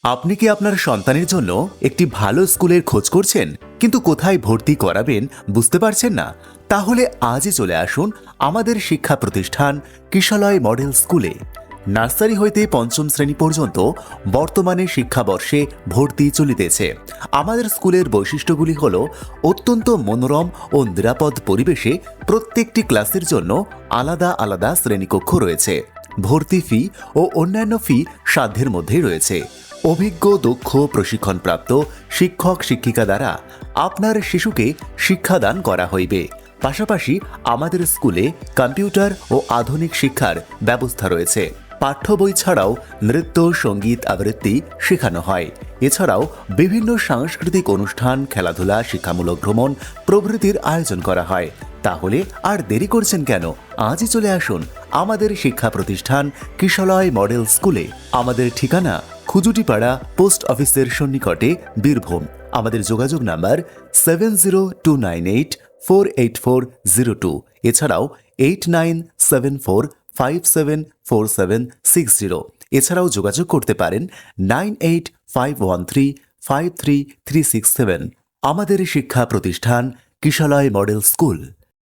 আপনি কি আপনার সন্তানের জন্য একটি ভালো স্কুলের খোঁজ করছেন কিন্তু কোথায় ভর্তি করাবেন বুঝতে পারছেন না? তাহলে আজই চলে আসুন আমাদের শিক্ষা প্রতিষ্ঠান কিশলয় মডেল স্কুলে। নার্সারি হইতে পঞ্চম শ্রেণী পর্যন্ত বর্তমানে শিক্ষাবর্ষে ভর্তি চলিতেছে। আমাদের স্কুলের বৈশিষ্ট্যগুলি হল অত্যন্ত মনোরম ও নিরাপদ পরিবেশে প্রত্যেকটি ক্লাসের জন্য আলাদা আলাদা শ্রেণীকক্ষ রয়েছে। ভর্তি ফি ও অন্যান্য ফি সাধ্যের মধ্যেই রয়েছে। অভিজ্ঞ দক্ষ প্রশিক্ষণপ্রাপ্ত শিক্ষক শিক্ষিকা দ্বারা আপনার শিশুকে শিক্ষাদান করা হইবে। পাশাপাশি আমাদের স্কুলে কম্পিউটার ও আধুনিক শিক্ষার ব্যবস্থা রয়েছে। পাঠ্য বই ছাড়াও নৃত্য সঙ্গীত আবৃত্তি শেখানো হয়। এছাড়াও বিভিন্ন সাংস্কৃতিক অনুষ্ঠান, খেলাধুলা, শিক্ষামূলক ভ্রমণ প্রভৃতির আয়োজন করা হয়। তাহলে আর দেরি করছেন কেন? আজই চলে আসুন আমাদের শিক্ষা প্রতিষ্ঠান কিশলয় মডেল স্কুলে। আমাদের ঠিকানা খুজুটিপাড়া পোস্ট অফিসের সন্নিকটে, বীরভূম। আমাদের যোগাযোগ নাম্বার 7029848402। এছাড়াও 8974574760। এছাড়াও যোগাযোগ করতে পারেন 9851353367। আমাদের শিক্ষা প্রতিষ্ঠান কিশলয় মডেল স্কুল।